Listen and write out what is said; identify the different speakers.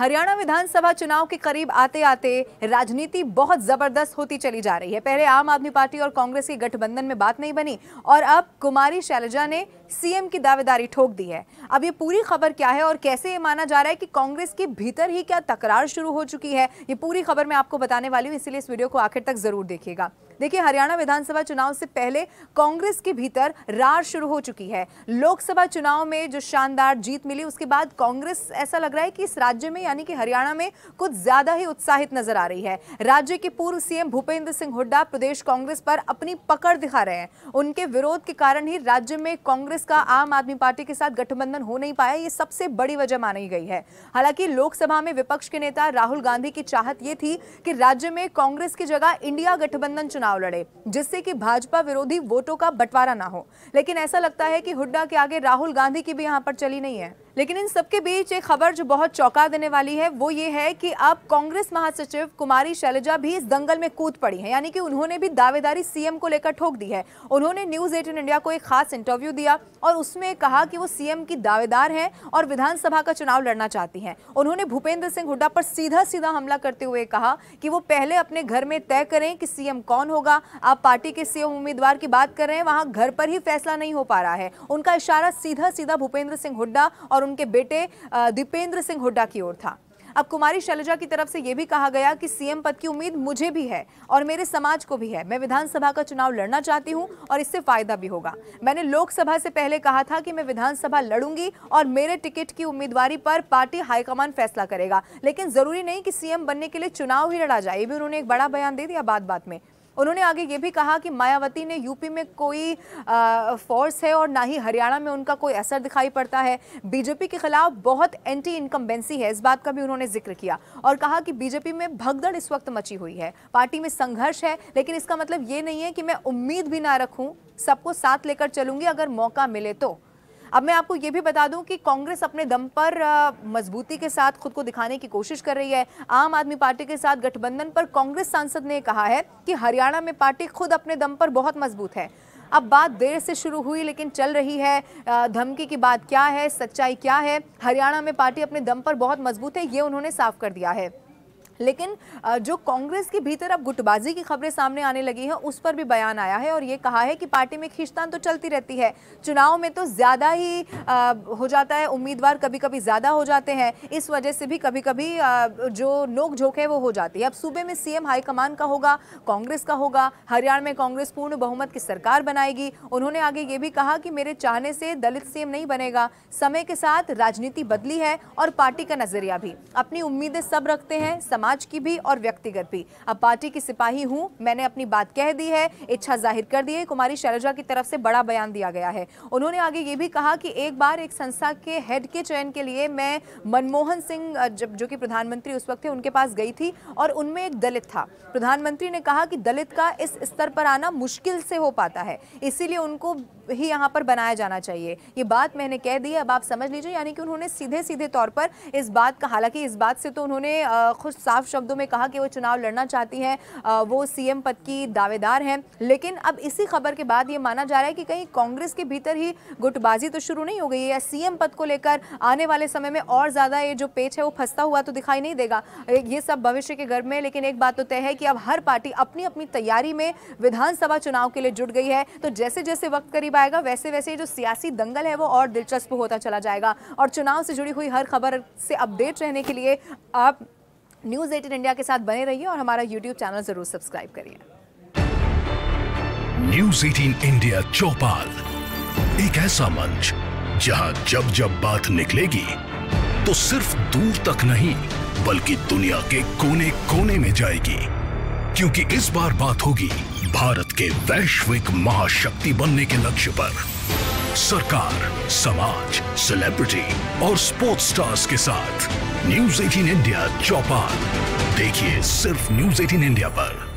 Speaker 1: हरियाणा विधानसभा चुनाव के करीब आते आते राजनीति बहुत जबरदस्त होती चली जा रही है। पहले आम आदमी पार्टी और कांग्रेस के गठबंधन में बात नहीं बनी और अब कुमारी शैलजा ने सीएम की दावेदारी ठोक दी है। अब ये पूरी खबर क्या है और कैसे ये माना जा रहा है कि कांग्रेस के भीतर ही क्या तकरार शुरू हो चुकी है, ये पूरी खबर मैं आपको बताने वाली हूं, इसलिए इस वीडियो को आखिर तक जरूर देखिएगा। देखिए, हरियाणा विधानसभा चुनाव से पहले कांग्रेस के भीतर रार शुरू हो चुकी है। लोकसभा चुनाव में जो शानदार जीत मिली उसके बाद कांग्रेस ऐसा लग रहा है कि इस राज्य में यानी कि हरियाणा में कुछ ज्यादा ही उत्साहित नजर आ रही है। राज्य के पूर्व सीएम भूपेंद्र सिंह हुड्डा प्रदेश कांग्रेस पर अपनी पकड़ दिखा रहे हैं। उनके विरोध के कारण ही राज्य में कांग्रेस का आम आदमी पार्टी के साथ गठबंधन हो नहीं पाया, ये सबसे बड़ी वजह मानी गई है। हालांकि लोकसभा में विपक्ष के नेता राहुल गांधी की चाहत ये थी कि राज्य में कांग्रेस की जगह इंडिया गठबंधन चुनाव लड़े, जिससे कि भाजपा विरोधी वोटों का बंटवारा ना हो। लेकिन ऐसा लगता है कि हुड्डा के आगे राहुल गांधी की भी यहां पर चली नहीं है। लेकिन इन सबके बीच एक खबर जो बहुत चौंका देने वाली है वो ये है कि अब कांग्रेस महासचिव कुमारी शैलजा भी इस दंगल में कूद पड़ी है, यानी कि उन्होंने भी दावेदारी सीएम को लेकर ठोक दी है। उन्होंने न्यूज़ 18 इंडिया को एक खास इंटरव्यू दिया और उसमें कहा कि वो सीएम की दावेदार हैं और विधानसभा का चुनाव लड़ना चाहती हैं। उन्होंने भूपेंद्र सिंह हुड्डा पर सीधा सीधा हमला करते हुए कहा कि वो पहले अपने घर में तय करें कि सीएम कौन होगा। आप पार्टी के सीएम उम्मीदवार की बात कर रहे हैं, वहां घर पर ही फैसला नहीं हो पा रहा है। उनका इशारा सीधा सीधा भूपेंद्र सिंह हुड्डा और उनके बेटे दीपेंद्र सिंह हुड्डा की ओर था। अब कुमारी शैलजा की तरफ से यह भी कहा गया कि सीएम पद की उम्मीद मुझे भी है और मेरे समाज को भी है। मैं विधानसभा का चुनाव लड़ना चाहती हूं और इससे फायदा भी होगा। मैंने लोकसभा से पहले कहा था कि मैं विधानसभा लड़ूंगी और मेरे टिकट की उम्मीदवारी पर पार्टी हाईकमान फैसला करेगा, लेकिन जरूरी नहीं कि सीएम बनने के लिए चुनाव ही लड़ा जाए। ये भी उन्होंने एक बड़ा बयान दे दिया बात बात में। उन्होंने आगे ये भी कहा कि मायावती ने यूपी में कोई फोर्स है और ना ही हरियाणा में उनका कोई असर दिखाई पड़ता है। बीजेपी के खिलाफ बहुत एंटी इनकम्बेंसी है, इस बात का भी उन्होंने जिक्र किया और कहा कि बीजेपी में भगदड़ इस वक्त मची हुई है, पार्टी में संघर्ष है, लेकिन इसका मतलब ये नहीं है कि मैं उम्मीद भी ना रखूं, सबको साथ लेकर चलूंगी अगर मौका मिले तो। अब मैं आपको ये भी बता दूं कि कांग्रेस अपने दम पर मजबूती के साथ खुद को दिखाने की कोशिश कर रही है। आम आदमी पार्टी के साथ गठबंधन पर कांग्रेस सांसद ने कहा है कि हरियाणा में पार्टी खुद अपने दम पर बहुत मजबूत है। अब बात देर से शुरू हुई लेकिन चल रही है। धमकी की बात क्या है, सच्चाई क्या है? हरियाणा में पार्टी अपने दम पर बहुत मजबूत है, ये उन्होंने साफ कर दिया है। लेकिन जो कांग्रेस के भीतर अब गुटबाजी की खबरें सामने आने लगी हैं, उस पर भी बयान आया है और ये कहा है कि पार्टी में खींचतान तो चलती रहती है, चुनाव में तो ज्यादा ही हो जाता है, उम्मीदवार कभी कभी ज्यादा हो जाते हैं, इस वजह से भी कभी कभी जो नोक झोंक है वो हो जाती है। अब सूबे में सीएम हाईकमान का होगा, कांग्रेस का होगा, हरियाणा में कांग्रेस पूर्ण बहुमत की सरकार बनाएगी। उन्होंने आगे ये भी कहा कि मेरे चाहने से दलित सीएम नहीं बनेगा, समय के साथ राजनीति बदली है और पार्टी का नजरिया भी। अपनी उम्मीदें सब रखते हैं, समाज की भी और व्यक्तिगत भी। अब पार्टी की सिपाही हूं, मैंने अपनी बात कह दी है, इच्छा जाहिर कर दी है। कुमारी शैलजा की तरफ से बड़ा बयान दिया गया है। उन्होंने आगे ये भी कहा कि एक बार एक संस्था के हेड के चयन के लिए मैं मनमोहन सिंह जो कि प्रधानमंत्री उस वक्त थे उनके पास गई थी और उनमें एक दलित था। प्रधानमंत्री ने कहा कि दलित का इस स्तर पर आना मुश्किल से हो पाता है, इसीलिए उनको ही यहाँ पर बनाया जाना चाहिए। ये बात मैंने कह दी है, अब आप समझ लीजिए। यानी कि उन्होंने सीधे सीधे तौर पर इस बात का, हालांकि इस बात से तो उन्होंने खुद साफ शब्दों में कहा कि वो चुनाव लड़ना चाहती हैं, वो सीएम पद की दावेदार हैं, लेकिन अब इसी खबर के बाद ये माना जा रहा है कि कहीं कांग्रेस के भीतर ही गुटबाजी तो शुरू नहीं हो गई है या सीएम पद को लेकर आने वाले समय में और ज्यादा ये जो पेच है वो फंसता हुआ तो दिखाई नहीं देगा। ये सब भविष्य के गर्भ में, लेकिन एक बात तो तय है कि अब हर पार्टी अपनी अपनी तैयारी में विधानसभा चुनाव के लिए जुट गई है। तो जैसे जैसे वक्त करीब आएगा वैसे वैसे जो सियासी दंगल है वो और दिलचस्प होता चला जाएगा और चुनाव से जुड़ी हुई हर खबर से अपडेट रहने के लिए आप न्यूज़ 18 इंडिया के साथ बने रहिए और हमारा YouTube चैनल जरूर सब्सक्राइब करिए।
Speaker 2: न्यूज़ 18 इंडिया चौपाल, एक ऐसा मंच जहां जब जब बात निकलेगी तो सिर्फ दूर तक नहीं बल्कि दुनिया के कोने कोने में जाएगी, क्योंकि इस बार बात होगी भारत के वैश्विक महाशक्ति बनने के लक्ष्य पर। सरकार, समाज, सेलिब्रिटी और स्पोर्ट्स स्टार्स के साथ न्यूज़ 18 इंडिया चौपाल देखिए सिर्फ न्यूज़ 18 इंडिया पर।